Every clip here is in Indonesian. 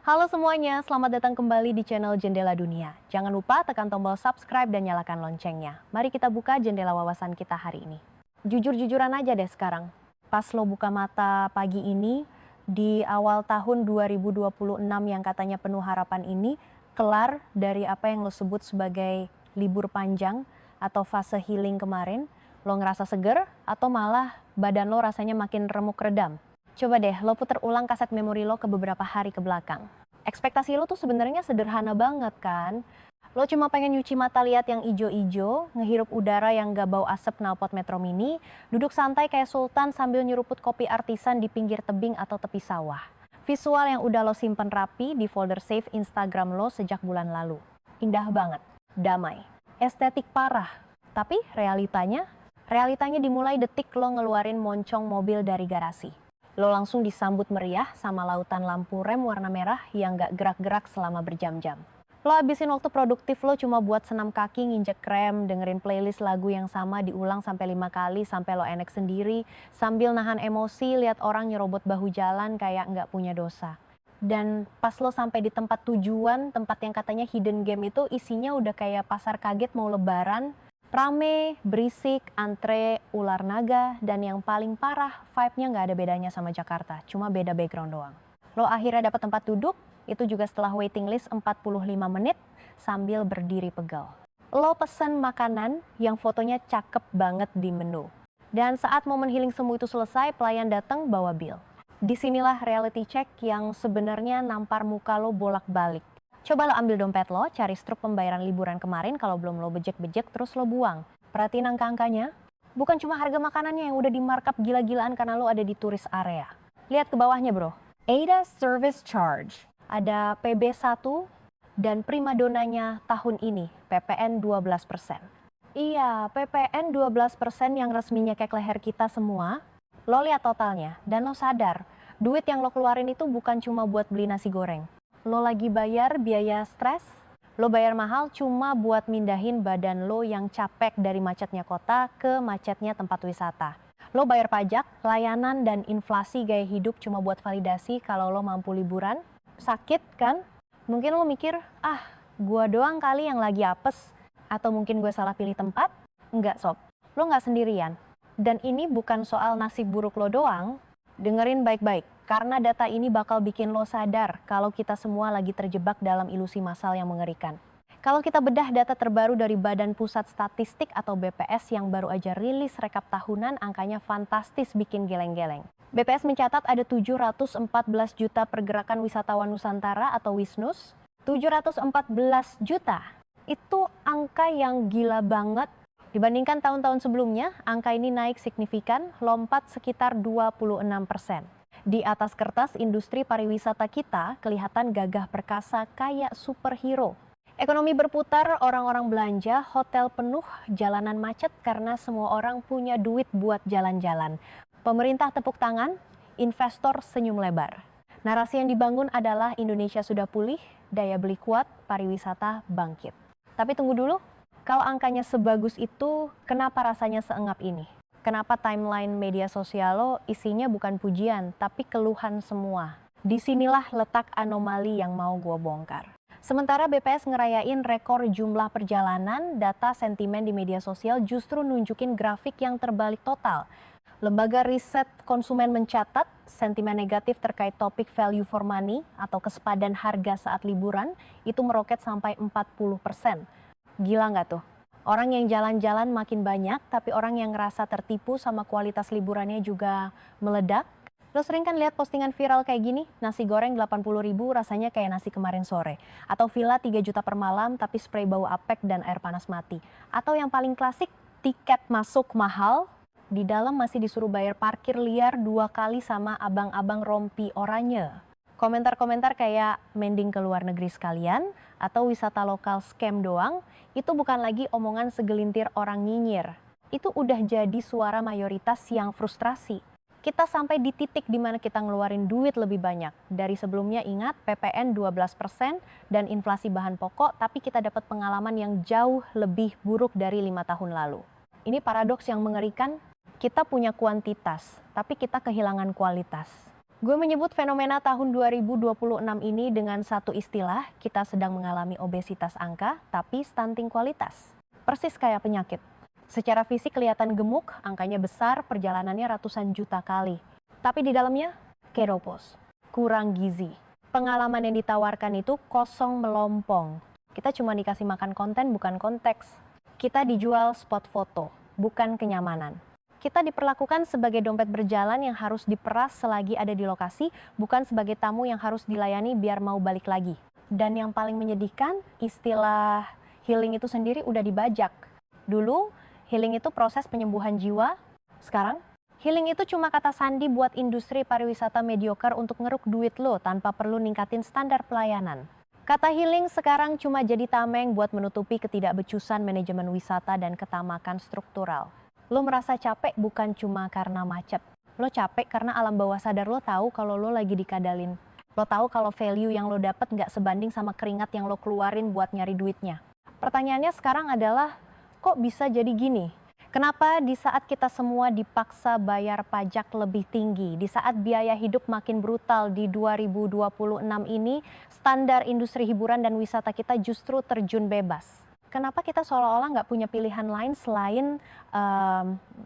Halo semuanya, selamat datang kembali di channel Jendela Dunia. Jangan lupa tekan tombol subscribe dan nyalakan loncengnya. Mari kita buka jendela wawasan kita hari ini. Jujur-jujuran aja deh sekarang. Pas lo buka mata pagi ini, di awal tahun 2026 yang katanya penuh harapan ini, kelar dari apa yang lo sebut sebagai libur panjang atau fase healing kemarin, lo ngerasa seger atau malah badan lo rasanya makin remuk redam? Coba deh lo puter ulang kaset memori lo ke beberapa hari ke belakang. Ekspektasi lo tuh sebenarnya sederhana banget kan? Lo cuma pengen nyuci mata lihat yang ijo-ijo, ngehirup udara yang gak bau asap knalpot Metro Mini, duduk santai kayak sultan sambil nyeruput kopi artisan di pinggir tebing atau tepi sawah. Visual yang udah lo simpen rapi di folder save Instagram lo sejak bulan lalu. Indah banget, damai, estetik parah. Tapi realitanya dimulai detik lo ngeluarin moncong mobil dari garasi. Lo langsung disambut meriah sama lautan lampu rem warna merah yang gak gerak-gerak selama berjam-jam. Lo habisin waktu produktif lo cuma buat senam kaki, nginjek rem, dengerin playlist lagu yang sama diulang sampai 5 kali sampai lo enek sendiri, sambil nahan emosi lihat orang nyerobot bahu jalan kayak gak punya dosa. Dan pas lo sampai di tempat tujuan, tempat yang katanya hidden game itu isinya udah kayak pasar kaget mau lebaran, rame, berisik, antre, ular naga, dan yang paling parah, vibe-nya nggak ada bedanya sama Jakarta, cuma beda background doang. Lo akhirnya dapat tempat duduk, itu juga setelah waiting list 45 menit sambil berdiri pegal. Lo pesen makanan yang fotonya cakep banget di menu. Dan saat momen healing semu itu selesai, pelayan datang bawa bill. Disinilah reality check yang sebenarnya nampar muka lo bolak-balik. Coba lo ambil dompet lo, cari struk pembayaran liburan kemarin, kalau belum lo bejek-bejek terus lo buang. Perhatiin angka-angkanya. Bukan cuma harga makanannya yang udah di markup gila-gilaan karena lo ada di turis area. Lihat ke bawahnya bro. ADA Service Charge. Ada PB1 dan primadonanya tahun ini, PPN 12%. Iya, PPN 12% yang resminya kayak leher kita semua. Lo lihat totalnya dan lo sadar, duit yang lo keluarin itu bukan cuma buat beli nasi goreng. Lo lagi bayar biaya stres, lo bayar mahal cuma buat mindahin badan lo yang capek dari macetnya kota ke macetnya tempat wisata. Lo bayar pajak, layanan, dan inflasi gaya hidup cuma buat validasi kalau lo mampu liburan. Sakit kan? Mungkin lo mikir, gua doang kali yang lagi apes. Atau mungkin gue salah pilih tempat? Enggak sob, lo nggak sendirian. Dan ini bukan soal nasib buruk lo doang. Dengerin baik-baik, karena data ini bakal bikin lo sadar kalau kita semua lagi terjebak dalam ilusi massal yang mengerikan. Kalau kita bedah data terbaru dari Badan Pusat Statistik atau BPS yang baru aja rilis rekap tahunan, angkanya fantastis bikin geleng-geleng. BPS mencatat ada 714 juta pergerakan wisatawan Nusantara atau Wisnus. 714 juta, itu angka yang gila banget. Dibandingkan tahun-tahun sebelumnya, angka ini naik signifikan, lompat sekitar 26%. Di atas kertas, industri pariwisata kita kelihatan gagah perkasa kayak superhero. Ekonomi berputar, orang-orang belanja, hotel penuh, jalanan macet karena semua orang punya duit buat jalan-jalan. Pemerintah tepuk tangan, investor senyum lebar. Narasi yang dibangun adalah Indonesia sudah pulih, daya beli kuat, pariwisata bangkit. Tapi tunggu dulu. Kalau angkanya sebagus itu, kenapa rasanya seengap ini? Kenapa timeline media sosial lo isinya bukan pujian, tapi keluhan semua? Disinilah letak anomali yang mau gue bongkar. Sementara BPS ngerayain rekor jumlah perjalanan, data sentimen di media sosial justru nunjukin grafik yang terbalik total. Lembaga riset konsumen mencatat sentimen negatif terkait topik value for money atau kesepadan harga saat liburan itu meroket sampai 40%. Gila nggak tuh? Orang yang jalan-jalan makin banyak, tapi orang yang ngerasa tertipu sama kualitas liburannya juga meledak. Lo sering kan lihat postingan viral kayak gini, nasi goreng 80.000 rasanya kayak nasi kemarin sore. Atau villa 3 juta per malam tapi spray bau apek dan air panas mati. Atau yang paling klasik, tiket masuk mahal, di dalam masih disuruh bayar parkir liar 2 kali sama abang-abang rompi oranye. Komentar-komentar kayak mending ke luar negeri sekalian atau wisata lokal scam doang, itu bukan lagi omongan segelintir orang nyinyir. Itu udah jadi suara mayoritas yang frustrasi. Kita sampai di titik di mana kita ngeluarin duit lebih banyak. Dari sebelumnya ingat PPN 12% dan inflasi bahan pokok, tapi kita dapat pengalaman yang jauh lebih buruk dari 5 tahun lalu. Ini paradoks yang mengerikan, kita punya kuantitas, tapi kita kehilangan kualitas. Gue menyebut fenomena tahun 2026 ini dengan satu istilah, kita sedang mengalami obesitas angka, tapi stunting kualitas. Persis kayak penyakit. Secara fisik kelihatan gemuk, angkanya besar, perjalanannya ratusan juta kali. Tapi di dalamnya, keropos, kurang gizi. Pengalaman yang ditawarkan itu kosong melompong. Kita cuma dikasih makan konten, bukan konteks. Kita dijual spot foto, bukan kenyamanan. Kita diperlakukan sebagai dompet berjalan yang harus diperas selagi ada di lokasi, bukan sebagai tamu yang harus dilayani biar mau balik lagi. Dan yang paling menyedihkan, istilah healing itu sendiri udah dibajak. Dulu, healing itu proses penyembuhan jiwa. Sekarang, healing itu cuma kata sandi buat industri pariwisata mediocre untuk ngeruk duit lo tanpa perlu ningkatin standar pelayanan. Kata healing sekarang cuma jadi tameng buat menutupi ketidakbecusan manajemen wisata dan ketamakan struktural. Lo merasa capek bukan cuma karena macet. Lo capek karena alam bawah sadar lo tahu kalau lo lagi dikadalin. Lo tahu kalau value yang lo dapet nggak sebanding sama keringat yang lo keluarin buat nyari duitnya. Pertanyaannya sekarang adalah, kok bisa jadi gini? Kenapa di saat kita semua dipaksa bayar pajak lebih tinggi, di saat biaya hidup makin brutal di 2026 ini, standar industri hiburan dan wisata kita justru terjun bebas? Kenapa kita seolah-olah nggak punya pilihan lain selain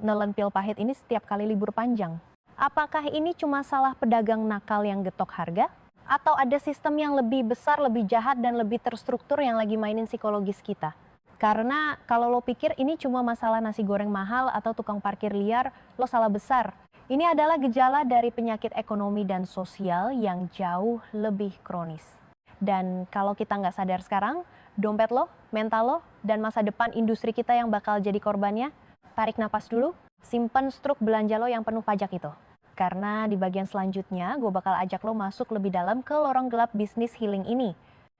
nelen pil pahit ini setiap kali libur panjang? Apakah ini cuma salah pedagang nakal yang getok harga? Atau ada sistem yang lebih besar, lebih jahat, dan lebih terstruktur yang lagi mainin psikologis kita? Karena kalau lo pikir ini cuma masalah nasi goreng mahal atau tukang parkir liar, lo salah besar. Ini adalah gejala dari penyakit ekonomi dan sosial yang jauh lebih kronis. Dan kalau kita nggak sadar sekarang, dompet lo, mental lo, dan masa depan industri kita yang bakal jadi korbannya, tarik napas dulu, simpen struk belanja lo yang penuh pajak itu. Karena di bagian selanjutnya, gue bakal ajak lo masuk lebih dalam ke lorong gelap bisnis healing ini.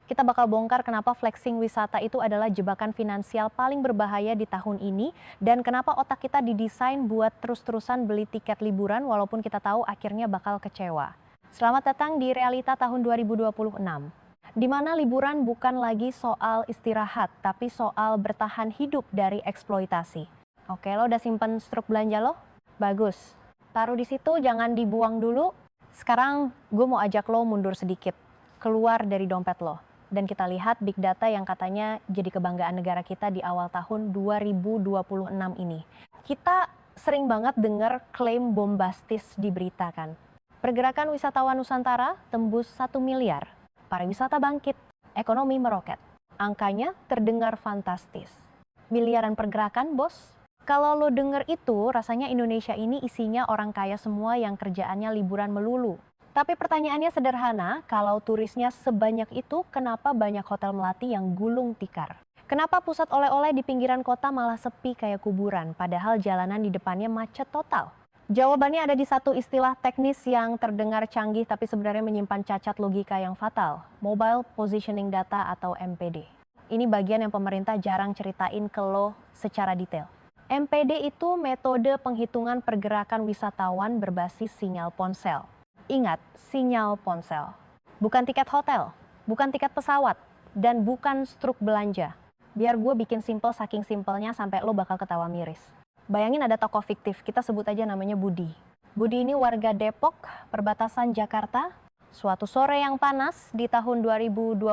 Kita bakal bongkar kenapa flexing wisata itu adalah jebakan finansial paling berbahaya di tahun ini dan kenapa otak kita didesain buat terus-terusan beli tiket liburan walaupun kita tahu akhirnya bakal kecewa. Selamat datang di Realita tahun 2026, di mana liburan bukan lagi soal istirahat tapi soal bertahan hidup dari eksploitasi. Oke, lo udah simpen struk belanja lo? Bagus. Taruh di situ, jangan dibuang dulu. Sekarang gue mau ajak lo mundur sedikit, keluar dari dompet lo. Dan kita lihat big data yang katanya jadi kebanggaan negara kita di awal tahun 2026 ini. Kita sering banget dengar klaim bombastis di berita kan. Pergerakan wisatawan Nusantara tembus 1 miliar. Pariwisata bangkit, ekonomi meroket. Angkanya terdengar fantastis. Miliaran pergerakan, bos. Kalau lo denger itu, rasanya Indonesia ini isinya orang kaya semua yang kerjaannya liburan melulu. Tapi pertanyaannya sederhana, kalau turisnya sebanyak itu, kenapa banyak hotel melati yang gulung tikar? Kenapa pusat oleh-oleh di pinggiran kota malah sepi kayak kuburan, padahal jalanan di depannya macet total? Jawabannya ada di satu istilah teknis yang terdengar canggih tapi sebenarnya menyimpan cacat logika yang fatal, Mobile Positioning Data atau MPD. Ini bagian yang pemerintah jarang ceritain ke lo secara detail. MPD itu metode penghitungan pergerakan wisatawan berbasis sinyal ponsel. Ingat, sinyal ponsel. Bukan tiket hotel, bukan tiket pesawat, dan bukan struk belanja. Biar gue bikin simple saking simpelnya sampai lo bakal ketawa miris. Bayangin ada tokoh fiktif, kita sebut aja namanya Budi. Budi ini warga Depok, perbatasan Jakarta. Suatu sore yang panas di tahun 2026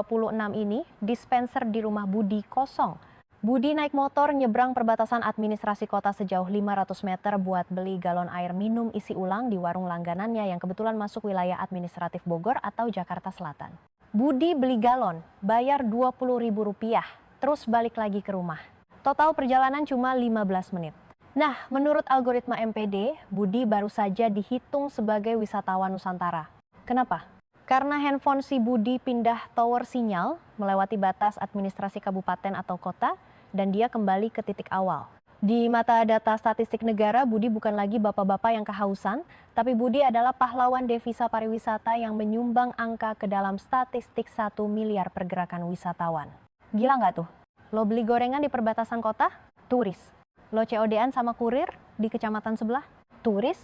ini, dispenser di rumah Budi kosong. Budi naik motor nyebrang perbatasan administrasi kota sejauh 500 meter buat beli galon air minum isi ulang di warung langganannya yang kebetulan masuk wilayah administratif Bogor atau Jakarta Selatan. Budi beli galon, bayar Rp20.000, terus balik lagi ke rumah. Total perjalanan cuma 15 menit. Nah, menurut algoritma MPD, Budi baru saja dihitung sebagai wisatawan Nusantara. Kenapa? Karena handphone si Budi pindah tower sinyal melewati batas administrasi kabupaten atau kota, dan dia kembali ke titik awal. Di mata data statistik negara, Budi bukan lagi bapak-bapak yang kehausan, tapi Budi adalah pahlawan devisa pariwisata yang menyumbang angka ke dalam statistik 1 miliar pergerakan wisatawan. Gila nggak tuh? Lo beli gorengan di perbatasan kota? Turis. Lo COD-an sama kurir di kecamatan sebelah? Turis.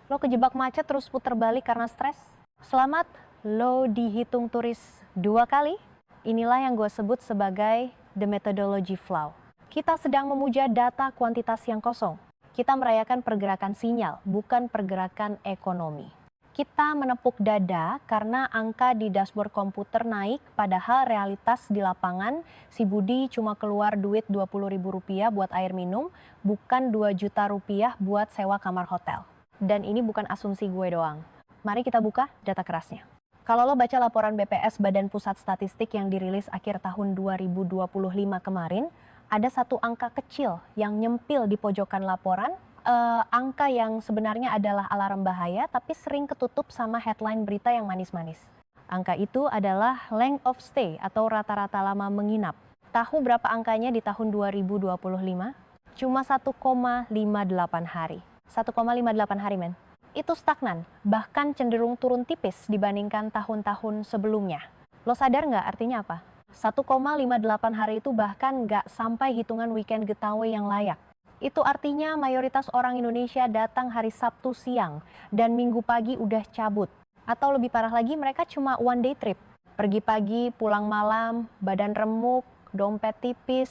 Lo kejebak macet terus puter balik karena stres? Selamat, lo dihitung turis 2 kali. Inilah yang gue sebut sebagai the methodology flaw. Kita sedang memuja data kuantitas yang kosong. Kita merayakan pergerakan sinyal, bukan pergerakan ekonomi. Kita menepuk dada karena angka di dashboard komputer naik, padahal realitas di lapangan si Budi cuma keluar duit Rp20.000 buat air minum, bukan Rp2 juta buat sewa kamar hotel. Dan ini bukan asumsi gue doang. Mari kita buka data kerasnya. Kalau lo baca laporan BPS Badan Pusat Statistik yang dirilis akhir tahun 2025 kemarin, ada satu angka kecil yang nyempil di pojokan laporan. Angka yang sebenarnya adalah alarm bahaya tapi sering ketutup sama headline berita yang manis-manis. Angka itu adalah length of stay atau rata-rata lama menginap. Tahu berapa angkanya di tahun 2025? Cuma 1,58 hari. 1,58 hari, men. Itu stagnan, bahkan cenderung turun tipis dibandingkan tahun-tahun sebelumnya. Lo sadar nggak artinya apa? 1,58 hari itu bahkan nggak sampai hitungan weekend getaway yang layak. Itu artinya mayoritas orang Indonesia datang hari Sabtu siang dan Minggu pagi udah cabut. Atau lebih parah lagi, mereka cuma one day trip. Pergi pagi, pulang malam, badan remuk, dompet tipis.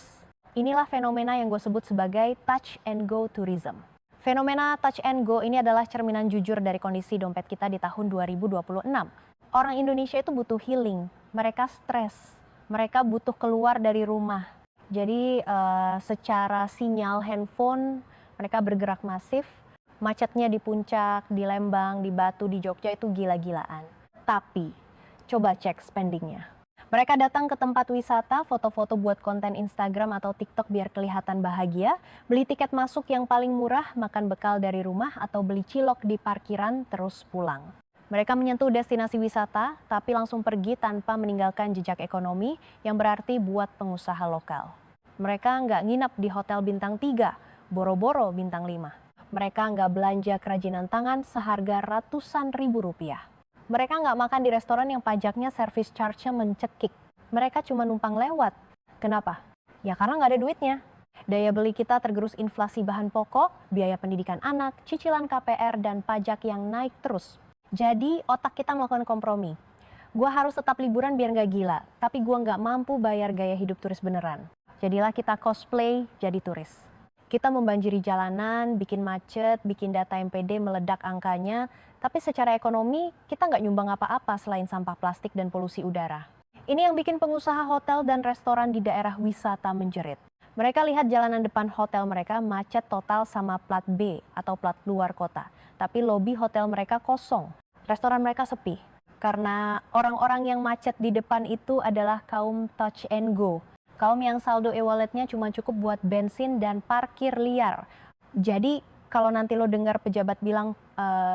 Inilah fenomena yang gue sebut sebagai touch and go tourism. Fenomena touch and go ini adalah cerminan jujur dari kondisi dompet kita di tahun 2026. Orang Indonesia itu butuh healing, mereka stres, mereka butuh keluar dari rumah. Jadi secara sinyal handphone mereka bergerak masif, macetnya di Puncak, di Lembang, di Batu, di Jogja itu gila-gilaan. Tapi coba cek spendingnya. Mereka datang ke tempat wisata, foto-foto buat konten Instagram atau TikTok biar kelihatan bahagia, beli tiket masuk yang paling murah, makan bekal dari rumah, atau beli cilok di parkiran terus pulang. Mereka menyentuh destinasi wisata, tapi langsung pergi tanpa meninggalkan jejak ekonomi yang berarti buat pengusaha lokal. Mereka nggak nginap di hotel bintang 3, boro-boro bintang 5. Mereka nggak belanja kerajinan tangan seharga ratusan ribu rupiah. Mereka nggak makan di restoran yang pajaknya service charge-nya mencekik. Mereka cuma numpang lewat. Kenapa? Ya karena nggak ada duitnya. Daya beli kita tergerus inflasi bahan pokok, biaya pendidikan anak, cicilan KPR, dan pajak yang naik terus. Jadi otak kita melakukan kompromi. Gua harus tetap liburan biar nggak gila, tapi gua nggak mampu bayar gaya hidup turis beneran. Jadilah kita cosplay jadi turis. Kita membanjiri jalanan, bikin macet, bikin data MPD meledak angkanya, tapi secara ekonomi kita nggak nyumbang apa-apa selain sampah plastik dan polusi udara. Ini yang bikin pengusaha hotel dan restoran di daerah wisata menjerit. Mereka lihat jalanan depan hotel mereka macet total sama plat B atau plat luar kota, tapi lobi hotel mereka kosong. Restoran mereka sepi, karena orang-orang yang macet di depan itu adalah kaum touch and go. Kaum yang saldo e-walletnya cuma cukup buat bensin dan parkir liar. Jadi kalau nanti lo dengar pejabat bilang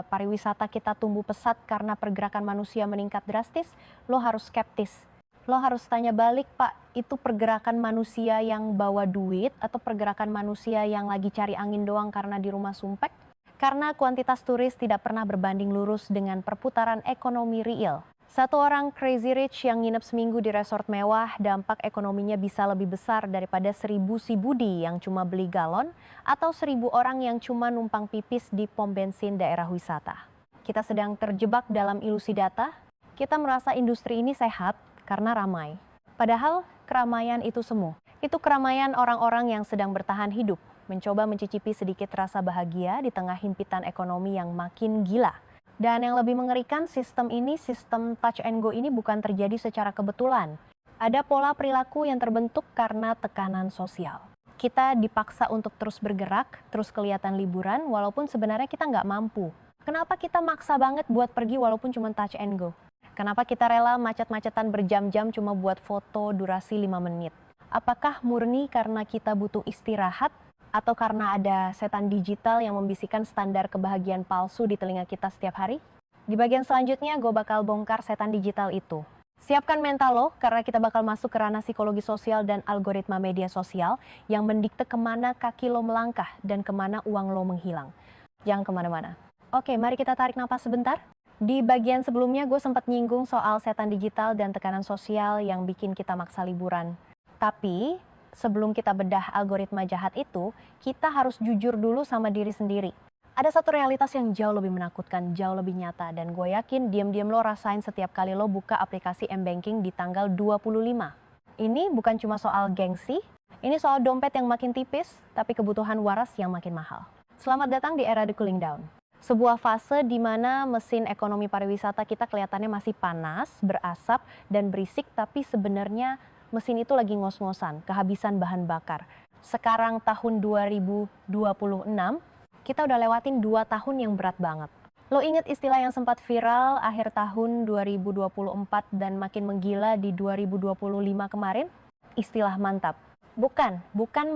pariwisata kita tumbuh pesat karena pergerakan manusia meningkat drastis, lo harus skeptis. Lo harus tanya balik, Pak, itu pergerakan manusia yang bawa duit atau pergerakan manusia yang lagi cari angin doang karena di rumah sumpek? Karena kuantitas turis tidak pernah berbanding lurus dengan perputaran ekonomi real. Satu orang crazy rich yang nginep seminggu di resort mewah, dampak ekonominya bisa lebih besar daripada 1.000 si Budi yang cuma beli galon atau 1.000 orang yang cuma numpang pipis di pom bensin daerah wisata. Kita sedang terjebak dalam ilusi data, kita merasa industri ini sehat karena ramai. Padahal keramaian itu semu. Itu keramaian orang-orang yang sedang bertahan hidup, mencoba mencicipi sedikit rasa bahagia di tengah himpitan ekonomi yang makin gila. Dan yang lebih mengerikan, sistem touch and go ini bukan terjadi secara kebetulan. Ada pola perilaku yang terbentuk karena tekanan sosial. Kita dipaksa untuk terus bergerak, terus kelihatan liburan, walaupun sebenarnya kita nggak mampu. Kenapa kita maksa banget buat pergi walaupun cuma touch and go? Kenapa kita rela macet-macetan berjam-jam cuma buat foto durasi 5 menit? Apakah murni karena kita butuh istirahat? Atau karena ada setan digital yang membisikkan standar kebahagiaan palsu di telinga kita setiap hari? Di bagian selanjutnya gue bakal bongkar setan digital itu. Siapkan mental lo karena kita bakal masuk ke ranah psikologi sosial dan algoritma media sosial yang mendikte kemana kaki lo melangkah dan kemana uang lo menghilang. Jangan kemana-mana. Oke, mari kita tarik napas sebentar. Di bagian sebelumnya gue sempat nyinggung soal setan digital dan tekanan sosial yang bikin kita maksa liburan. Tapi sebelum kita bedah algoritma jahat itu, kita harus jujur dulu sama diri sendiri. Ada satu realitas yang jauh lebih menakutkan, jauh lebih nyata, dan gue yakin diam-diam lo rasain setiap kali lo buka aplikasi M-Banking di tanggal 25. Ini bukan cuma soal gengsi, ini soal dompet yang makin tipis, tapi kebutuhan waras yang makin mahal. Selamat datang di era The Cooling Down. Sebuah fase di mana mesin ekonomi pariwisata kita kelihatannya masih panas, berasap, dan berisik, tapi sebenarnya mesin itu lagi ngos-ngosan, kehabisan bahan bakar. Sekarang tahun 2026, kita udah lewatin 2 tahun yang berat banget. Lo inget istilah yang sempat viral akhir tahun 2024 dan makin menggila di 2025 kemarin? Istilah mantap. Bukan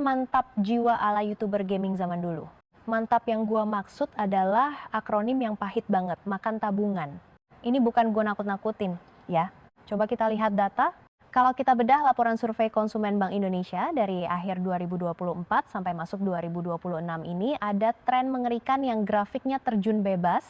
mantap jiwa ala YouTuber gaming zaman dulu. Mantap yang gua maksud adalah akronim yang pahit banget, makan tabungan. Ini bukan gua nakut-nakutin, ya. Coba kita lihat data. Kalau kita bedah laporan survei konsumen Bank Indonesia dari akhir 2024 sampai masuk 2026 ini, ada tren mengerikan yang grafiknya terjun bebas.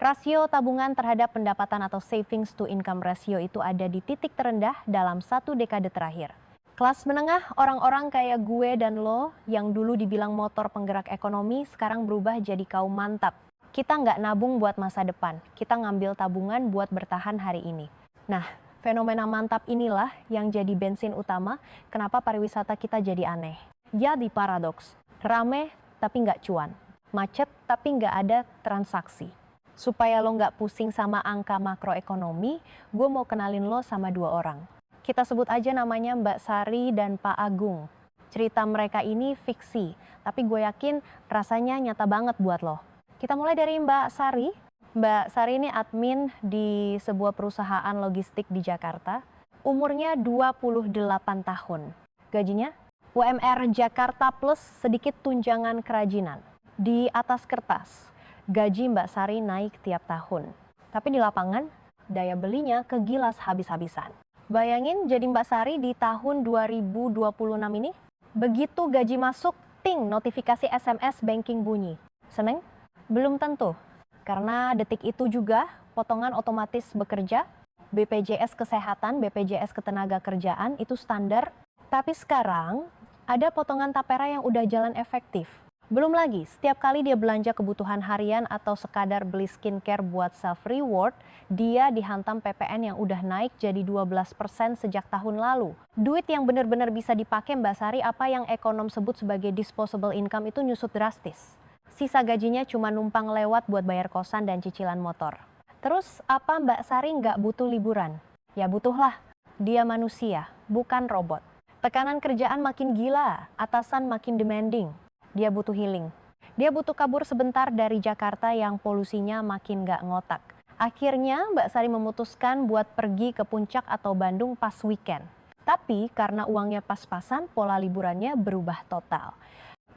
Rasio tabungan terhadap pendapatan atau savings to income ratio itu ada di titik terendah dalam 1 dekade terakhir. Kelas menengah, orang-orang kayak gue dan lo yang dulu dibilang motor penggerak ekonomi sekarang berubah jadi kaum mantap. Kita nggak nabung buat masa depan, kita ngambil tabungan buat bertahan hari ini. Nah, fenomena mantap inilah yang jadi bensin utama kenapa pariwisata kita jadi aneh. Jadi paradoks, rame tapi nggak cuan, macet tapi nggak ada transaksi. Supaya lo nggak pusing sama angka makroekonomi, gue mau kenalin lo sama 2 orang. Kita sebut aja namanya Mbak Sari dan Pak Agung. Cerita mereka ini fiksi, tapi gue yakin rasanya nyata banget buat lo. Kita mulai dari Mbak Sari. Mbak Sari ini admin di sebuah perusahaan logistik di Jakarta. Umurnya 28 tahun. Gajinya UMR Jakarta plus sedikit tunjangan kerajinan. Di atas kertas, gaji Mbak Sari naik tiap tahun. Tapi di lapangan, daya belinya kegilas habis-habisan. Bayangin jadi Mbak Sari di tahun 2026 ini, begitu gaji masuk, ting, notifikasi SMS banking bunyi. Seneng? Belum tentu, karena detik itu juga potongan otomatis bekerja, BPJS Kesehatan, BPJS Ketenagakerjaan itu standar, tapi sekarang ada potongan tapera yang udah jalan efektif. Belum lagi, setiap kali dia belanja kebutuhan harian atau sekadar beli skincare buat self-reward, dia dihantam PPN yang udah naik jadi 12% sejak tahun lalu. Duit yang benar-benar bisa dipakai Mbak Sari apa yang ekonom sebut sebagai disposable income itu nyusut drastis. Sisa gajinya cuma numpang lewat buat bayar kosan dan cicilan motor. Terus apa Mbak Sari nggak butuh liburan? Ya butuhlah, dia manusia, bukan robot. Tekanan kerjaan makin gila, atasan makin demanding. Dia butuh healing. Dia butuh kabur sebentar dari Jakarta yang polusinya makin gak ngotak. Akhirnya Mbak Sari memutuskan buat pergi ke Puncak atau Bandung pas weekend. Tapi karena uangnya pas-pasan, pola liburannya berubah total.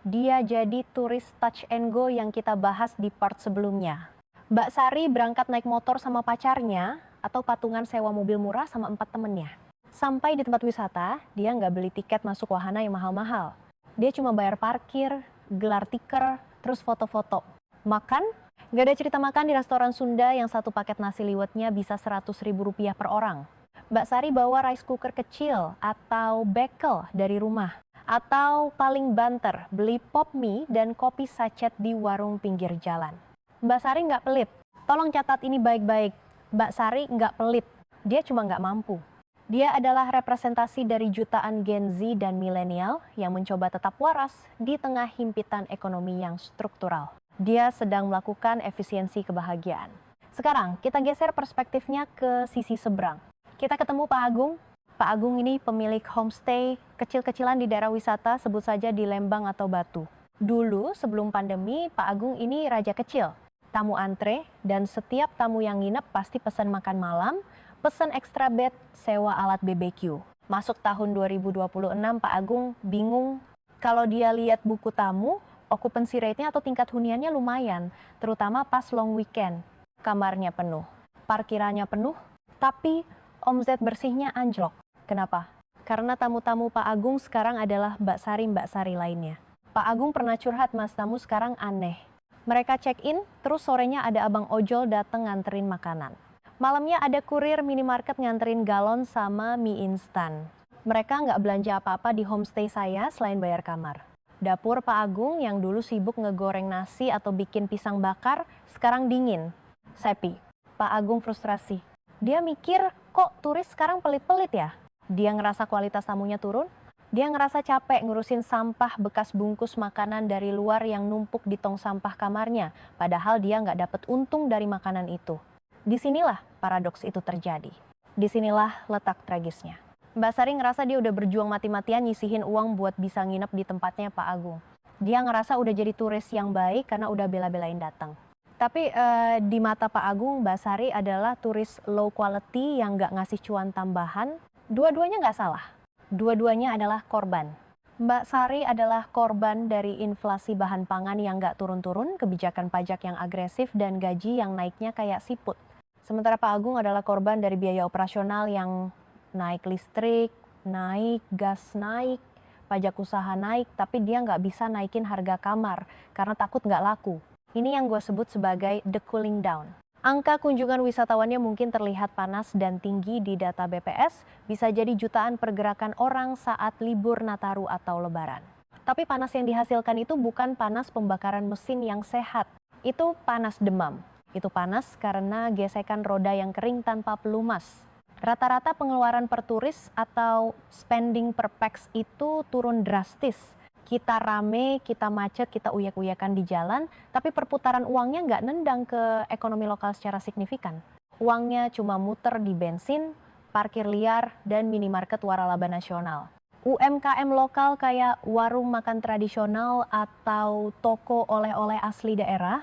Dia jadi turis touch and go yang kita bahas di part sebelumnya. Mbak Sari berangkat naik motor sama pacarnya atau patungan sewa mobil murah sama 4 temennya. Sampai di tempat wisata, dia nggak beli tiket masuk wahana yang mahal-mahal. Dia cuma bayar parkir, gelar tikar, terus foto-foto. Makan? Gak ada cerita makan di restoran Sunda yang satu paket nasi liwetnya bisa Rp100.000 per orang. Mbak Sari bawa rice cooker kecil atau bekel dari rumah. Atau paling banter, beli pop mie dan kopi sachet di warung pinggir jalan. Mbak Sari nggak pelit. Tolong catat ini baik-baik. Mbak Sari nggak pelit. Dia cuma nggak mampu. Dia adalah representasi dari jutaan Gen Z dan milenial yang mencoba tetap waras di tengah himpitan ekonomi yang struktural. Dia sedang melakukan efisiensi kebahagiaan. Sekarang kita geser perspektifnya ke sisi seberang. Kita ketemu Pak Agung. Pak Agung ini pemilik homestay kecil-kecilan di daerah wisata, sebut saja di Lembang atau Batu. Dulu sebelum pandemi, Pak Agung ini raja kecil. Tamu antre dan setiap tamu yang nginep pasti pesan makan malam, pesan extra bed, sewa alat BBQ. Masuk tahun 2026, Pak Agung bingung. Kalau dia lihat buku tamu, occupancy rate-nya atau tingkat huniannya lumayan, terutama pas long weekend. Kamarnya penuh, parkirannya penuh, tapi omzet bersihnya anjlok. Kenapa? Karena tamu-tamu Pak Agung sekarang adalah Mbak Sari lainnya. Pak Agung pernah curhat, Mas, tamu sekarang aneh. Mereka check-in, terus sorenya ada abang ojol dateng nganterin makanan. Malamnya ada kurir minimarket nganterin galon sama mie instan. Mereka nggak belanja apa-apa di homestay saya selain bayar kamar. Dapur Pak Agung yang dulu sibuk ngegoreng nasi atau bikin pisang bakar, sekarang dingin. Sepi. Pak Agung frustrasi. Dia mikir, kok turis sekarang pelit-pelit ya? Dia ngerasa kualitas tamunya turun? Dia ngerasa capek ngurusin sampah bekas bungkus makanan dari luar yang numpuk di tong sampah kamarnya, padahal dia nggak dapat untung dari makanan itu. Disinilah paradoks itu terjadi. Disinilah letak tragisnya. Mbak Sari ngerasa dia udah berjuang mati-matian nyisihin uang buat bisa nginep di tempatnya Pak Agung. Dia ngerasa udah jadi turis yang baik karena udah bela-belain datang. Tapi di mata Pak Agung, Mbak Sari adalah turis low quality yang nggak ngasih cuan tambahan. Dua-duanya nggak salah. Dua-duanya adalah korban. Mbak Sari adalah korban dari inflasi bahan pangan yang nggak turun-turun, kebijakan pajak yang agresif, dan gaji yang naiknya kayak siput. Sementara Pak Agung adalah korban dari biaya operasional yang naik listrik, naik gas naik, pajak usaha naik, tapi dia nggak bisa naikin harga kamar karena takut nggak laku. Ini yang gue sebut sebagai the cooling down. Angka kunjungan wisatawannya mungkin terlihat panas dan tinggi di data BPS, bisa jadi jutaan pergerakan orang saat libur Nataru atau Lebaran. Tapi panas yang dihasilkan itu bukan panas pembakaran mesin yang sehat, itu panas demam. Itu panas karena gesekan roda yang kering tanpa pelumas. Rata-rata pengeluaran per turis atau spending per pax itu turun drastis. Kita rame, kita macet, kita uyak-uyakan di jalan, tapi perputaran uangnya nggak nendang ke ekonomi lokal secara signifikan. Uangnya cuma muter di bensin, parkir liar, dan minimarket waralaba nasional. UMKM lokal kayak warung makan tradisional atau toko oleh-oleh asli daerah,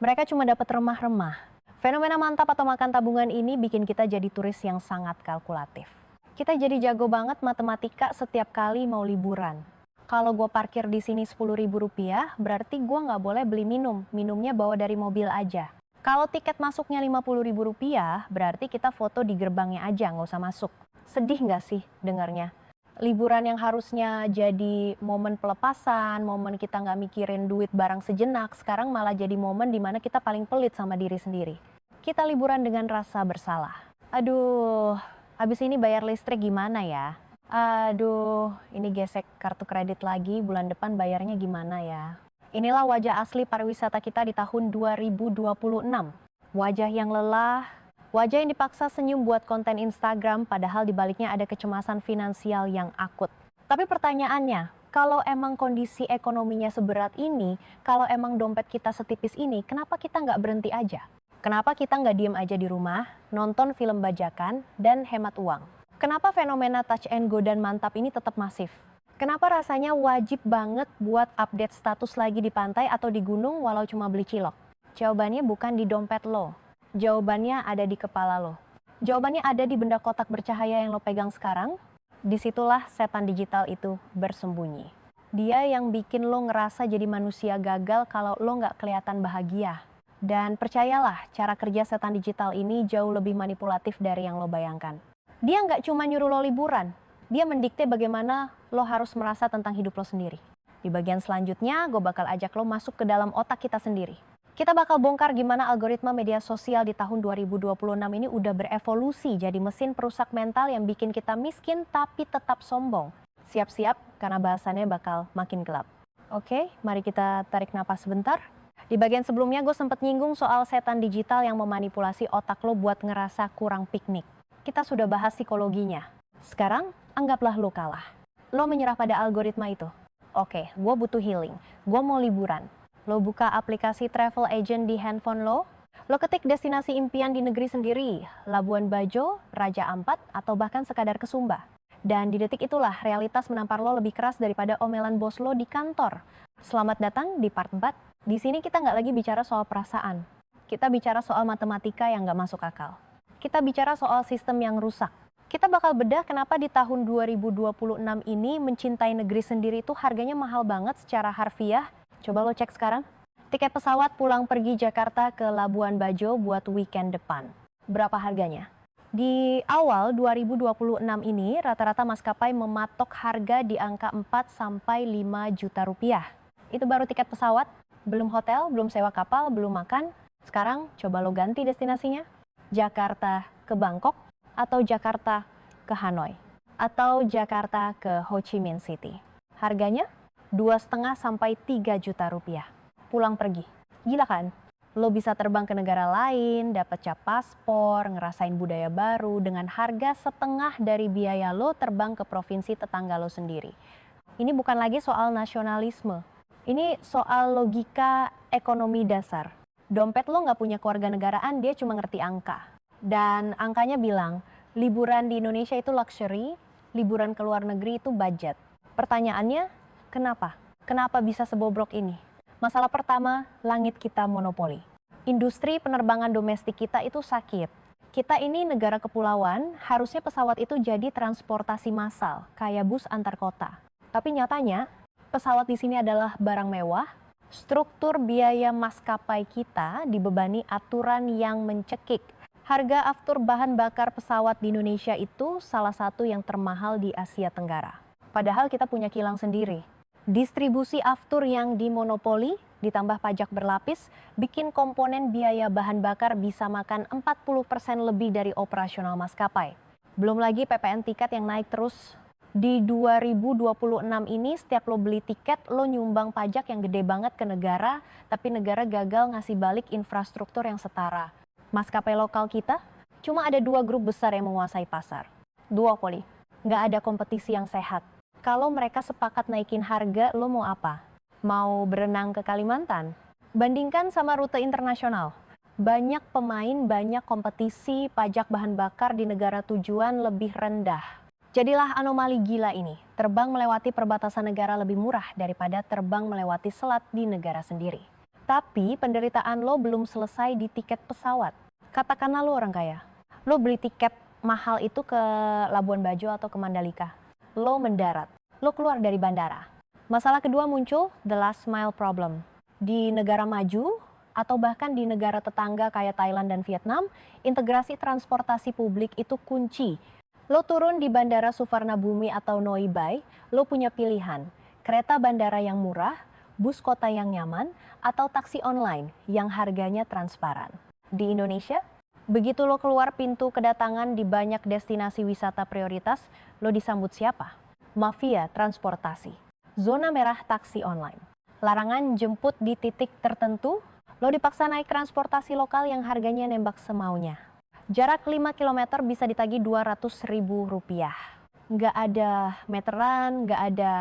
mereka cuma dapat remah-remah. Fenomena mantap atau makan tabungan ini bikin kita jadi turis yang sangat kalkulatif. Kita jadi jago banget matematika setiap kali mau liburan. Kalau gue parkir di sini Rp10.000, berarti gue nggak boleh beli minum. Minumnya bawa dari mobil aja. Kalau tiket masuknya Rp50.000, berarti kita foto di gerbangnya aja, nggak usah masuk. Sedih nggak sih dengarnya? Liburan yang harusnya jadi momen pelepasan, momen kita nggak mikirin duit barang sejenak, sekarang malah jadi momen dimana kita paling pelit sama diri sendiri. Kita liburan dengan rasa bersalah. Aduh, habis ini bayar listrik gimana ya? Aduh, ini gesek kartu kredit lagi, bulan depan bayarnya gimana ya? Inilah wajah asli pariwisata kita di tahun 2026. Wajah yang lelah, wajah yang dipaksa senyum buat konten Instagram, padahal di baliknya ada kecemasan finansial yang akut. Tapi pertanyaannya, kalau emang kondisi ekonominya seberat ini, kalau emang dompet kita setipis ini, kenapa kita nggak berhenti aja? Kenapa kita nggak diem aja di rumah, nonton film bajakan, dan hemat uang? Kenapa fenomena touch and go dan mantap ini tetap masif? Kenapa rasanya wajib banget buat update status lagi di pantai atau di gunung walau cuma beli cilok? Jawabannya bukan di dompet lo. Jawabannya ada di kepala lo. Jawabannya ada di benda kotak bercahaya yang lo pegang sekarang. Disitulah setan digital itu bersembunyi. Dia yang bikin lo ngerasa jadi manusia gagal kalau lo nggak kelihatan bahagia. Dan percayalah, cara kerja setan digital ini jauh lebih manipulatif dari yang lo bayangkan. Dia nggak cuma nyuruh lo liburan, dia mendikte bagaimana lo harus merasa tentang hidup lo sendiri. Di bagian selanjutnya, gue bakal ajak lo masuk ke dalam otak kita sendiri. Kita bakal bongkar gimana algoritma media sosial di tahun 2026 ini udah berevolusi jadi mesin perusak mental yang bikin kita miskin tapi tetap sombong. Siap-siap karena bahasannya bakal makin gelap. Oke, mari kita tarik napas sebentar. Di bagian sebelumnya gue sempat nyinggung soal setan digital yang memanipulasi otak lo buat ngerasa kurang piknik. Kita sudah bahas psikologinya. Sekarang, anggaplah lo kalah. Lo menyerah pada algoritma itu. Oke, gue butuh healing. Gue mau liburan. Lo buka aplikasi travel agent di handphone lo. Lo ketik destinasi impian di negeri sendiri. Labuan Bajo, Raja Ampat, atau bahkan sekadar ke Sumba. Dan di detik itulah realitas menampar lo lebih keras daripada omelan bos lo di kantor. Selamat datang di part 4. Di sini kita nggak lagi bicara soal perasaan. Kita bicara soal matematika yang nggak masuk akal. Kita bicara soal sistem yang rusak. Kita bakal bedah kenapa di tahun 2026 ini mencintai negeri sendiri itu harganya mahal banget secara harfiah. Coba lo cek sekarang. Tiket pesawat pulang pergi Jakarta ke Labuan Bajo buat weekend depan. Berapa harganya? Di awal 2026 ini rata-rata maskapai mematok harga di angka 4-5 juta rupiah. Itu baru tiket pesawat, belum hotel, belum sewa kapal, belum makan. Sekarang coba lo ganti destinasinya. Jakarta ke Bangkok, atau Jakarta ke Hanoi, atau Jakarta ke Ho Chi Minh City. Harganya 2,5 sampai 3 juta rupiah. Pulang pergi. Gila kan? Lo bisa terbang ke negara lain, dapat cap paspor, ngerasain budaya baru dengan harga setengah dari biaya lo terbang ke provinsi tetangga lo sendiri. Ini bukan lagi soal nasionalisme. Ini soal logika ekonomi dasar. Dompet lo nggak punya keluarga negaraan, dia cuma ngerti angka. Dan angkanya bilang, liburan di Indonesia itu luxury, liburan ke luar negeri itu budget. Pertanyaannya, kenapa? Kenapa bisa sebobrok ini? Masalah pertama, langit kita monopoli. Industri penerbangan domestik kita itu sakit. Kita ini negara kepulauan, harusnya pesawat itu jadi transportasi massal, kayak bus antar kota. Tapi nyatanya, pesawat di sini adalah barang mewah. Struktur biaya maskapai kita dibebani aturan yang mencekik. Harga aftur bahan bakar pesawat di Indonesia itu salah satu yang termahal di Asia Tenggara. Padahal kita punya kilang sendiri. Distribusi aftur yang dimonopoli ditambah pajak berlapis bikin komponen biaya bahan bakar bisa makan 40% lebih dari operasional maskapai. Belum lagi PPN tiket yang naik terus. Di 2026 ini setiap lo beli tiket lo nyumbang pajak yang gede banget ke negara, tapi negara gagal ngasih balik infrastruktur yang setara. Maskapai lokal kita cuma ada 2 grup besar yang menguasai pasar. Duopoli, nggak ada kompetisi yang sehat. Kalau mereka sepakat naikin harga, lo mau apa? Mau berenang ke Kalimantan? Bandingkan sama rute internasional. Banyak pemain, banyak kompetisi, pajak bahan bakar di negara tujuan lebih rendah. Jadilah anomali gila ini. Terbang melewati perbatasan negara lebih murah daripada terbang melewati selat di negara sendiri. Tapi penderitaan lo belum selesai di tiket pesawat. Katakanlah lo orang kaya. Lo beli tiket mahal itu ke Labuan Bajo atau ke Mandalika. Lo mendarat. Lo keluar dari bandara. Masalah kedua muncul, the last mile problem. Di negara maju atau bahkan di negara tetangga kayak Thailand dan Vietnam, integrasi transportasi publik itu kunci. Lo turun di Bandara Suvarnabhumi atau Noi Bai, lo punya pilihan. Kereta bandara yang murah, bus kota yang nyaman, atau taksi online yang harganya transparan. Di Indonesia, begitu lo keluar pintu kedatangan di banyak destinasi wisata prioritas, lo disambut siapa? Mafia transportasi, zona merah taksi online, larangan jemput di titik tertentu, lo dipaksa naik transportasi lokal yang harganya nembak semaunya. Jarak 5 km bisa ditagih Rp200.000. Nggak ada meteran, nggak ada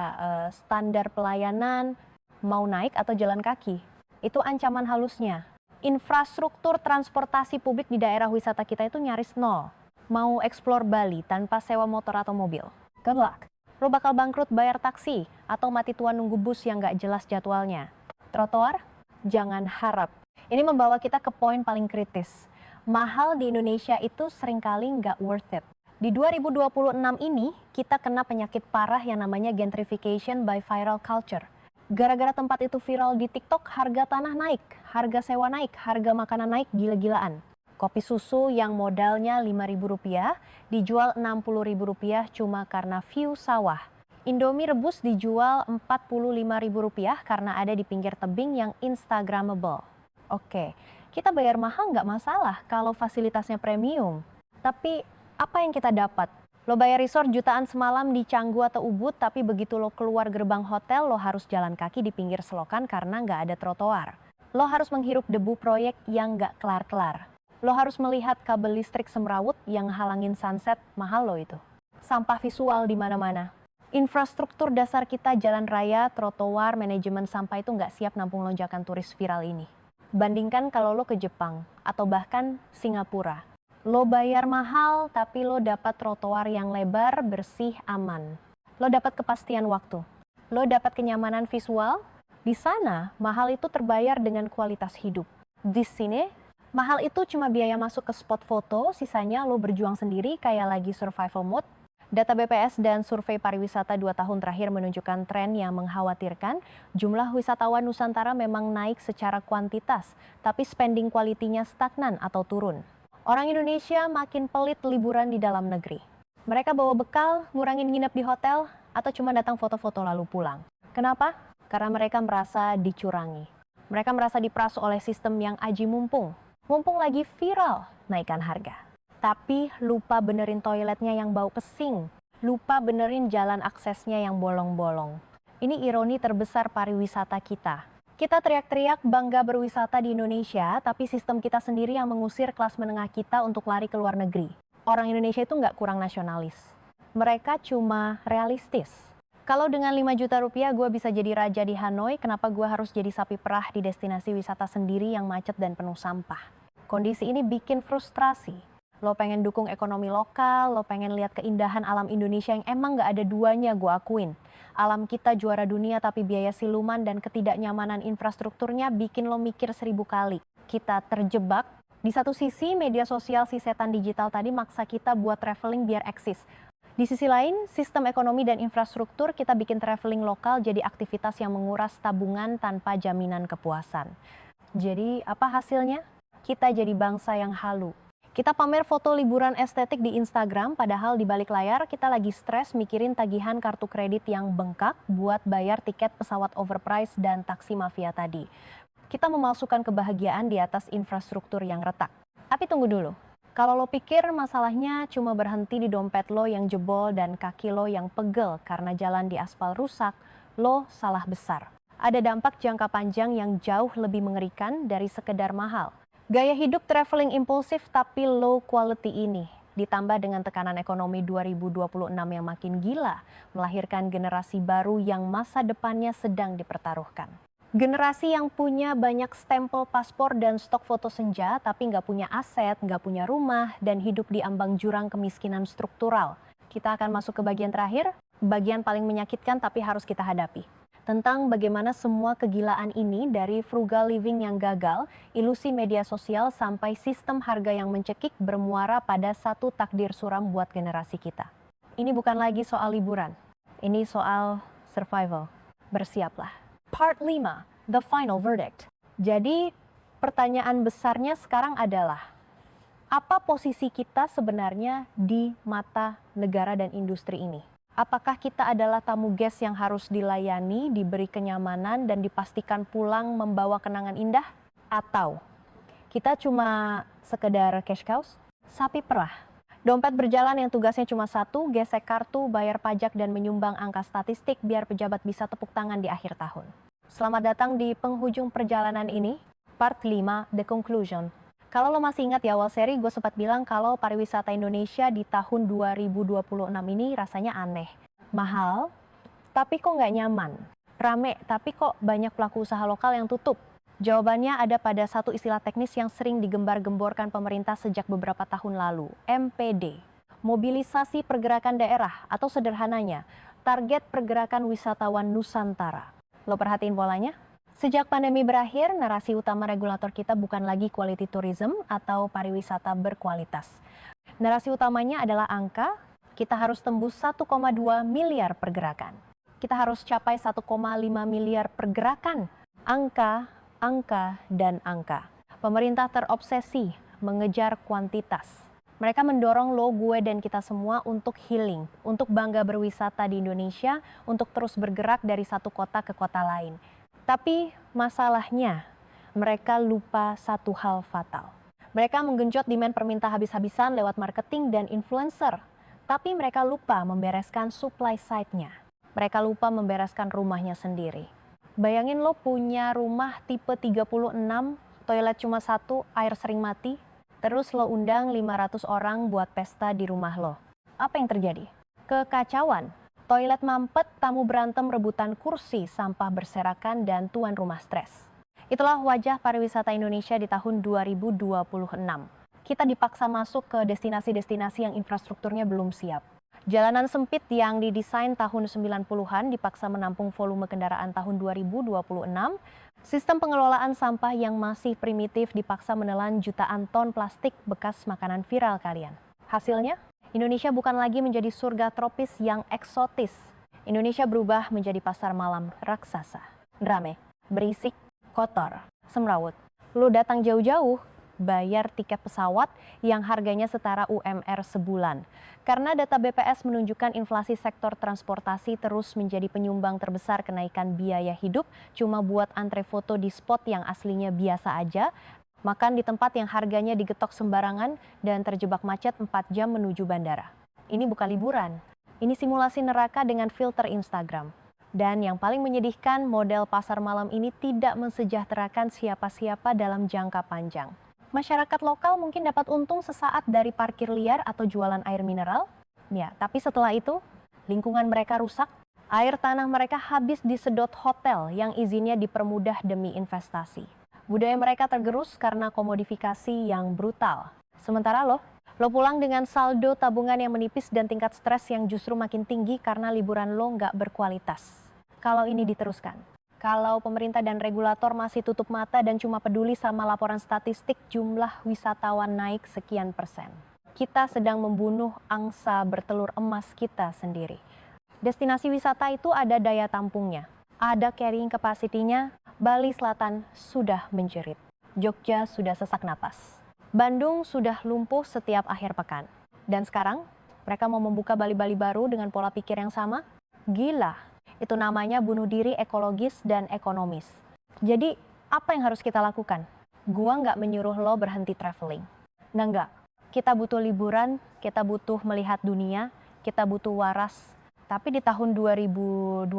standar pelayanan, mau naik atau jalan kaki. Itu ancaman halusnya. Infrastruktur transportasi publik di daerah wisata kita itu nyaris nol. Mau eksplor Bali tanpa sewa motor atau mobil? Good luck. Lo bakal bangkrut bayar taksi atau mati tua nunggu bus yang gak jelas jadwalnya. Trotoar? Jangan harap. Ini membawa kita ke poin paling kritis. Mahal di Indonesia itu seringkali gak worth it. Di 2026 ini kita kena penyakit parah yang namanya gentrification by viral culture. Gara-gara tempat itu viral di TikTok, harga tanah naik, harga sewa naik, harga makanan naik gila-gilaan. Kopi susu yang modalnya Rp5.000 dijual Rp60.000 cuma karena view sawah. Indomie rebus dijual Rp45.000 karena ada di pinggir tebing yang instagramable. Oke, kita bayar mahal nggak masalah kalau fasilitasnya premium. Tapi apa yang kita dapat? Lo bayar resort jutaan semalam di Canggu atau Ubud, tapi begitu lo keluar gerbang hotel, lo harus jalan kaki di pinggir selokan karena nggak ada trotoar. Lo harus menghirup debu proyek yang nggak kelar-kelar. Lo harus melihat kabel listrik semrawut yang halangin sunset, mahal lo itu. Sampah visual di mana-mana. Infrastruktur dasar kita, jalan raya, trotoar, manajemen sampah itu nggak siap nampung lonjakan turis viral ini. Bandingkan kalau lo ke Jepang atau bahkan Singapura. Lo bayar mahal tapi lo dapat trotoar yang lebar, bersih, aman. Lo dapat kepastian waktu. Lo dapat kenyamanan visual. Di sana, mahal itu terbayar dengan kualitas hidup. Di sini, mahal itu cuma biaya masuk ke spot foto, sisanya lo berjuang sendiri kayak lagi survival mode. Data BPS dan survei pariwisata 2 tahun terakhir menunjukkan tren yang mengkhawatirkan. Jumlah wisatawan Nusantara memang naik secara kuantitas, tapi spending quality-nya stagnan atau turun. Orang Indonesia makin pelit liburan di dalam negeri. Mereka bawa bekal, ngurangin nginep di hotel, atau cuma datang foto-foto lalu pulang. Kenapa? Karena mereka merasa dicurangi. Mereka merasa diperas oleh sistem yang aji mumpung. Mumpung lagi viral, naikkan harga. Tapi lupa benerin toiletnya yang bau pesing. Lupa benerin jalan aksesnya yang bolong-bolong. Ini ironi terbesar pariwisata kita. Kita teriak-teriak bangga berwisata di Indonesia, tapi sistem kita sendiri yang mengusir kelas menengah kita untuk lari ke luar negeri. Orang Indonesia itu nggak kurang nasionalis. Mereka cuma realistis. Kalau dengan 5 juta rupiah gue bisa jadi raja di Hanoi, kenapa gue harus jadi sapi perah di destinasi wisata sendiri yang macet dan penuh sampah? Kondisi ini bikin frustrasi. Lo pengen dukung ekonomi lokal, lo pengen lihat keindahan alam Indonesia yang emang nggak ada duanya, gue akuin. Alam kita juara dunia tapi biaya siluman dan ketidaknyamanan infrastrukturnya bikin lo mikir 1000 kali. Kita terjebak. Di satu sisi media sosial si setan digital tadi maksa kita buat traveling biar eksis. Di sisi lain, sistem ekonomi dan infrastruktur kita bikin traveling lokal jadi aktivitas yang menguras tabungan tanpa jaminan kepuasan. Jadi apa hasilnya? Kita jadi bangsa yang halu. Kita pamer foto liburan estetik di Instagram, padahal di balik layar kita lagi stres mikirin tagihan kartu kredit yang bengkak buat bayar tiket pesawat overpriced dan taksi mafia tadi. Kita memalsukan kebahagiaan di atas infrastruktur yang retak. Tapi tunggu dulu, kalau lo pikir masalahnya cuma berhenti di dompet lo yang jebol dan kaki lo yang pegel karena jalan di aspal rusak, lo salah besar. Ada dampak jangka panjang yang jauh lebih mengerikan dari sekedar mahal. Gaya hidup traveling impulsif tapi low quality ini, ditambah dengan tekanan ekonomi 2026 yang makin gila, melahirkan generasi baru yang masa depannya sedang dipertaruhkan. Generasi yang punya banyak stempel paspor dan stok foto senja, tapi nggak punya aset, nggak punya rumah, dan hidup di ambang jurang kemiskinan struktural. Kita akan masuk ke bagian terakhir, bagian paling menyakitkan tapi harus kita hadapi. Tentang bagaimana semua kegilaan ini dari frugal living yang gagal, ilusi media sosial sampai sistem harga yang mencekik bermuara pada satu takdir suram buat generasi kita. Ini bukan lagi soal liburan, ini soal survival. Bersiaplah. Part 5, The Final Verdict. Jadi pertanyaan besarnya sekarang adalah, apa posisi kita sebenarnya di mata negara dan industri ini? Apakah kita adalah tamu guest yang harus dilayani, diberi kenyamanan, dan dipastikan pulang membawa kenangan indah? Atau kita cuma sekedar cash cows? Sapi perah. Dompet berjalan yang tugasnya cuma satu, gesek kartu, bayar pajak, dan menyumbang angka statistik biar pejabat bisa tepuk tangan di akhir tahun. Selamat datang di penghujung perjalanan ini, part 5, The Conclusion. Kalau lo masih ingat di awal seri, gue sempat bilang kalau pariwisata Indonesia di tahun 2026 ini rasanya aneh. Mahal, tapi kok nggak nyaman. Rame, tapi kok banyak pelaku usaha lokal yang tutup. Jawabannya ada pada satu istilah teknis yang sering digembar-gemborkan pemerintah sejak beberapa tahun lalu, MPD. Mobilisasi Pergerakan Daerah, atau sederhananya, Target Pergerakan Wisatawan Nusantara. Lo perhatiin polanya? Sejak pandemi berakhir, narasi utama regulator kita bukan lagi quality tourism atau pariwisata berkualitas. Narasi utamanya adalah angka, kita harus tembus 1,2 miliar pergerakan. Kita harus capai 1,5 miliar pergerakan. Angka, angka, dan angka. Pemerintah terobsesi mengejar kuantitas. Mereka mendorong lo, gue, dan kita semua untuk healing, untuk bangga berwisata di Indonesia, untuk terus bergerak dari satu kota ke kota lain. Tapi masalahnya, mereka lupa satu hal fatal. Mereka menggenjot demand permintaan habis-habisan lewat marketing dan influencer. Tapi mereka lupa membereskan supply side-nya. Mereka lupa membereskan rumahnya sendiri. Bayangin lo punya rumah tipe 36, toilet cuma satu, air sering mati. Terus lo undang 500 orang buat pesta di rumah lo. Apa yang terjadi? Kekacauan. Toilet mampet, tamu berantem rebutan kursi, sampah berserakan, dan tuan rumah stres. Itulah wajah pariwisata Indonesia di tahun 2026. Kita dipaksa masuk ke destinasi-destinasi yang infrastrukturnya belum siap. Jalanan sempit yang didesain tahun 90-an dipaksa menampung volume kendaraan tahun 2026. Sistem pengelolaan sampah yang masih primitif dipaksa menelan jutaan ton plastik bekas makanan viral kalian. Hasilnya? Indonesia bukan lagi menjadi surga tropis yang eksotis. Indonesia berubah menjadi pasar malam raksasa. Rame, berisik, kotor, semrawut. Lu datang jauh-jauh, bayar tiket pesawat yang harganya setara UMR sebulan. Karena data BPS menunjukkan inflasi sektor transportasi terus menjadi penyumbang terbesar kenaikan biaya hidup, cuma buat antre foto di spot yang aslinya biasa aja, makan di tempat yang harganya digetok sembarangan, dan terjebak macet 4 jam menuju bandara. Ini bukan liburan, ini simulasi neraka dengan filter Instagram. Dan yang paling menyedihkan, model pasar malam ini tidak mensejahterakan siapa-siapa dalam jangka panjang. Masyarakat lokal mungkin dapat untung sesaat dari parkir liar atau jualan air mineral, ya, tapi setelah itu lingkungan mereka rusak, air tanah mereka habis disedot hotel yang izinnya dipermudah demi investasi. Budaya mereka tergerus karena komodifikasi yang brutal. Sementara lo pulang dengan saldo tabungan yang menipis dan tingkat stres yang justru makin tinggi karena liburan lo nggak berkualitas. Kalau ini diteruskan, kalau pemerintah dan regulator masih tutup mata dan cuma peduli sama laporan statistik jumlah wisatawan naik sekian persen, kita sedang membunuh angsa bertelur emas kita sendiri. Destinasi wisata itu ada daya tampungnya, ada carrying capacity-nya. Bali Selatan sudah menjerit, Jogja sudah sesak napas, Bandung sudah lumpuh setiap akhir pekan. Dan sekarang mereka mau membuka Bali-Bali baru dengan pola pikir yang sama? Gila. Itu namanya bunuh diri ekologis dan ekonomis. Jadi, apa yang harus kita lakukan? Gua nggak menyuruh lo berhenti traveling. Nah nggak, kita butuh liburan, kita butuh melihat dunia, kita butuh waras. Tapi di tahun 2026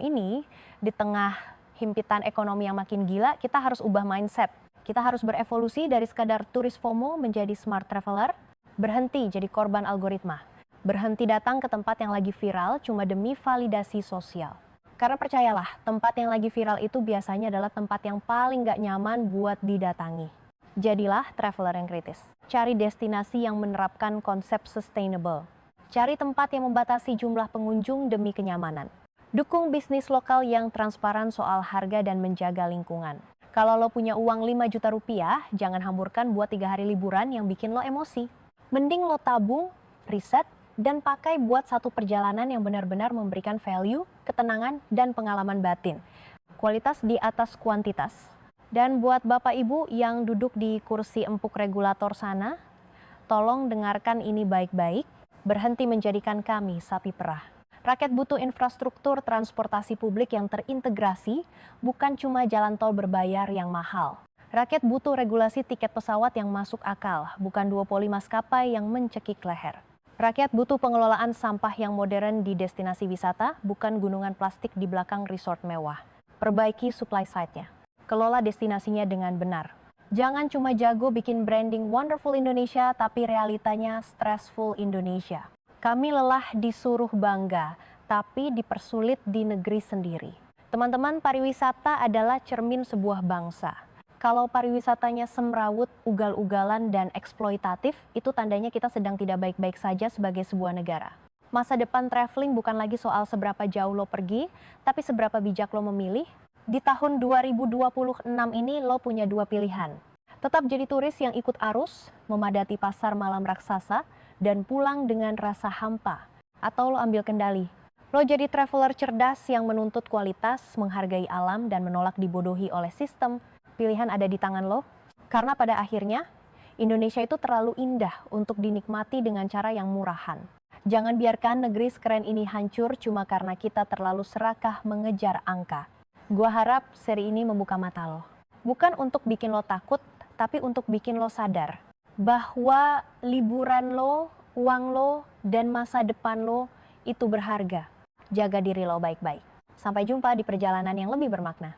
ini, di tengah himpitan ekonomi yang makin gila, kita harus ubah mindset. Kita harus berevolusi dari sekadar turis FOMO menjadi smart traveler, berhenti jadi korban algoritma. Berhenti datang ke tempat yang lagi viral cuma demi validasi sosial. Karena percayalah, tempat yang lagi viral itu biasanya adalah tempat yang paling gak nyaman buat didatangi. Jadilah traveler yang kritis. Cari destinasi yang menerapkan konsep sustainable. Cari tempat yang membatasi jumlah pengunjung demi kenyamanan. Dukung bisnis lokal yang transparan soal harga dan menjaga lingkungan. Kalau lo punya uang 5 juta rupiah, jangan hamburkan buat 3 hari liburan yang bikin lo emosi. Mending lo tabung, riset, dan pakai buat satu perjalanan yang benar-benar memberikan value, ketenangan, dan pengalaman batin. Kualitas di atas kuantitas. Dan buat Bapak Ibu yang duduk di kursi empuk regulator sana, tolong dengarkan ini baik-baik, berhenti menjadikan kami sapi perah. Rakyat butuh infrastruktur transportasi publik yang terintegrasi, bukan cuma jalan tol berbayar yang mahal. Rakyat butuh regulasi tiket pesawat yang masuk akal, bukan duopoli maskapai yang mencekik leher. Rakyat butuh pengelolaan sampah yang modern di destinasi wisata, bukan gunungan plastik di belakang resort mewah. Perbaiki supply side-nya. Kelola destinasinya dengan benar. Jangan cuma jago bikin branding Wonderful Indonesia, tapi realitanya Stressful Indonesia. Kami lelah disuruh bangga, tapi dipersulit di negeri sendiri. Teman-teman, pariwisata adalah cermin sebuah bangsa. Kalau pariwisatanya semrawut, ugal-ugalan, dan eksploitatif, itu tandanya kita sedang tidak baik-baik saja sebagai sebuah negara. Masa depan traveling bukan lagi soal seberapa jauh lo pergi, tapi seberapa bijak lo memilih. Di tahun 2026 ini lo punya 2 pilihan. Tetap jadi turis yang ikut arus, memadati pasar malam raksasa, dan pulang dengan rasa hampa. Atau lo ambil kendali. Lo jadi traveler cerdas yang menuntut kualitas, menghargai alam, dan menolak dibodohi oleh sistem. Pilihan ada di tangan lo, karena pada akhirnya Indonesia itu terlalu indah untuk dinikmati dengan cara yang murahan. Jangan biarkan negeri sekeren ini hancur cuma karena kita terlalu serakah mengejar angka. Gua harap seri ini membuka mata lo. Bukan untuk bikin lo takut, tapi untuk bikin lo sadar bahwa liburan lo, uang lo, dan masa depan lo itu berharga. Jaga diri lo baik-baik. Sampai jumpa di perjalanan yang lebih bermakna.